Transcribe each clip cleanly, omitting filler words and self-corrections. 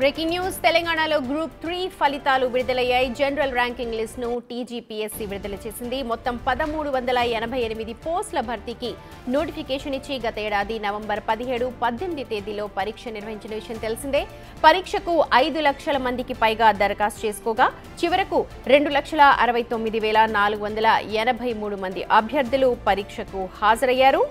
Breaking news తెలంగాణలో group 3 ఫలితాలు విడుదలయ్యాయి. జనరల్ ర్యాంకింగ్ లిస్ట్ ను టీజీపీఎస్సీ విడుదల చేసింది. మొత్తం 1388 పోస్టుల భర్తీకి నోటిఫికేషన్ ఇచ్చి గత ఏడాది నవంబర్ 17, 18 తేదీలో పరీక్ష నిర్వహించిన విషయం తెలిసిందే. పరీక్షకు 5 లక్షల మందికి పైగా దరఖాస్తు చేసుకోగా చివరకు 2,69,483 మంది అభ్యర్థులు పరీక్షకు హాజరయ్యారు.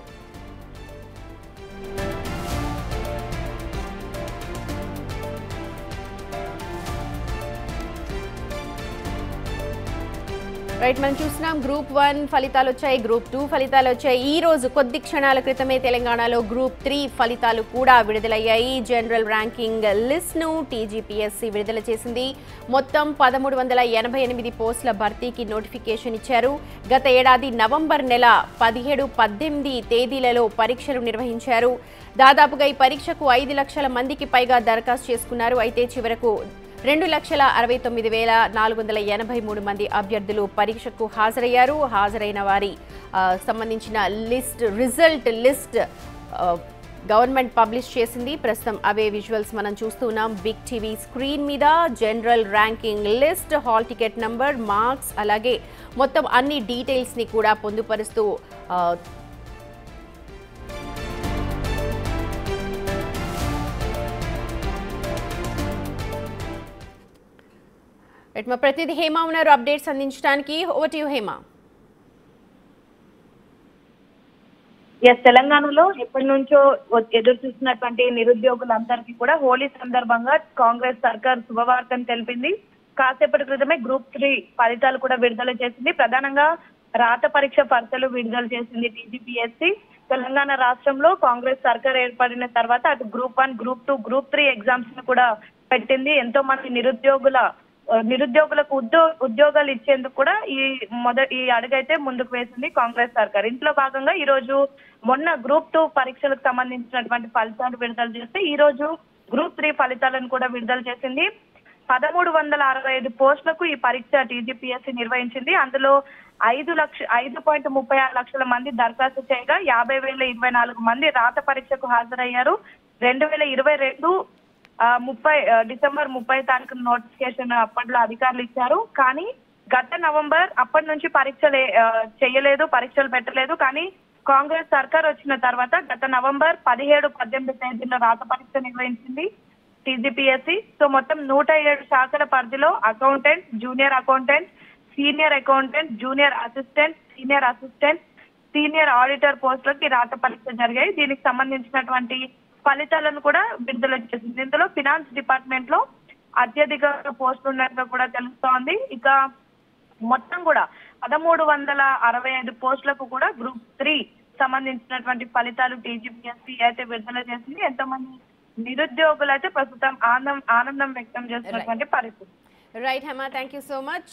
రైట్, మనం చూస్తున్నాం గ్రూప్ 1 ఫలితాలు వచ్చాయి, గ్రూప్ 2 ఫలితాలు వచ్చాయి. ఈ రోజు కొద్ది క్షణాల క్రితమే తెలంగాణలో గ్రూప్ 3 ఫలితాలు కూడా విడుదలయ్యాయి. జనరల్ ర్యాంకింగ్ లిస్ట్ ను టీజీపీఎస్సీ విడుదల చేసింది. మొత్తం 1388 పోస్టుల భర్తీకి నోటిఫికేషన్ ఇచ్చారు. గత ఏడాది నవంబర్ నెల 17, 18 తేదీలలో పరీక్షలు నిర్వహించారు. దాదాపుగా ఈ పరీక్షకు 5 లక్షల మందికి పైగా దరఖాస్తు చేసుకున్నారు. అయితే చివరకు 2,69,483 మంది అభ్యర్థులు పరీక్షకు హాజరయ్యారు. హాజరైన వారి సంబంధించిన రిజల్ట్ లిస్ట్ గవర్నమెంట్ పబ్లిష్ చేసింది. ప్రస్తుతం అవే విజువల్స్ మనం చూస్తున్నాం బిగ్ టీవీ స్క్రీన్ మీద. General ranking list, hall ticket number, marks, అలాగే మొత్తం అన్ని డీటెయిల్స్ ని కూడా పొందుపరుస్తూ మా ప్రతినిధి హేమ ఉన్నారు అప్డేట్స్ అందించడానికి. Over to you Hema. తెలంగాణలో ఎప్పటి నుంచో ఎదురు చూస్తున్నటువంటి నిరుద్యోగులందరికీ కూడా హోలీ సందర్భంగా కాంగ్రెస్ సర్కార్ శుభవార్తను తెలిపింది. కాసేపటి క్రితమే గ్రూప్ 3 ఫలితాలు కూడా విడుదల చేసింది. ప్రధానంగా రాత పరీక్ష ఫలితాలు విడుదల చేసింది టీజీపీఎస్సీ. తెలంగాణ రాష్ట్రంలో కాంగ్రెస్ సర్కార్ ఏర్పడిన తర్వాత అటు గ్రూప్ 1, గ్రూప్ 2, గ్రూప్ 3 ఎగ్జామ్స్ ను కూడా పెట్టింది. ఎంతో మంది నిరుద్యోగులకు ఉద్యోగాలు ఇచ్చేందుకు కూడా ఈ అడుగైతే ముందుకు వేసింది కాంగ్రెస్ సర్కార్. ఇంట్లో భాగంగా ఈ రోజు మొన్న గ్రూప్ 2 పరీక్షలకు సంబంధించినటువంటి ఫలితాలు విడుదల చేస్తే ఈ రోజు గ్రూప్ 3 ఫలితాలను కూడా విడుదల చేసింది. 1365 పోస్టులకు ఈ పరీక్ష టీజీపీఎస్సీ నిర్వహించింది. అందులో 5.36 లక్షల మంది దరఖాస్తు చేయగా 50,024 మంది రాత పరీక్షకు హాజరయ్యారు. 2022 డిసెంబర్ 30 తారీఖు నోటిఫికేషన్ అప్పట్లో అధికారులు ఇచ్చారు. కానీ గత నవంబర్ అప్పటి నుంచి పరీక్షలు చేయలేదు, పరీక్షలు పెట్టలేదు. కానీ కాంగ్రెస్ సర్కార్ వచ్చిన తర్వాత గత నవంబర్ 17, 18 తేదీలో రాత పరీక్ష నిర్వహించింది టీజీపీఎస్సీ. సో మొత్తం 107 శాఖల పరిధిలో accountant, junior accountant, senior accountant, junior assistant, senior assistant, senior auditor పోస్టులకి రాత పరీక్ష జరిగాయి. దీనికి సంబంధించినటువంటి ఫలితాలను కూడా విడుదల చేసింది. ఇందులో ఫినాన్స్ డిపార్ట్మెంట్ లో అత్యధిక పోస్టులు ఉన్నట్టుగా కూడా తెలుస్తోంది. ఇక మొత్తం కూడా 1365 పోస్టులకు కూడా గ్రూప్ 3 సంబంధించినటువంటి ఫలితాలు టీజీపీఎస్సీ అయితే విడుదల చేసింది. ఎంతోమంది నిరుద్యోగులు అయితే ప్రస్తుతం ఆనందం వ్యక్తం చేస్తున్నటువంటి పరిస్థితి. Right Hema, thank you so much.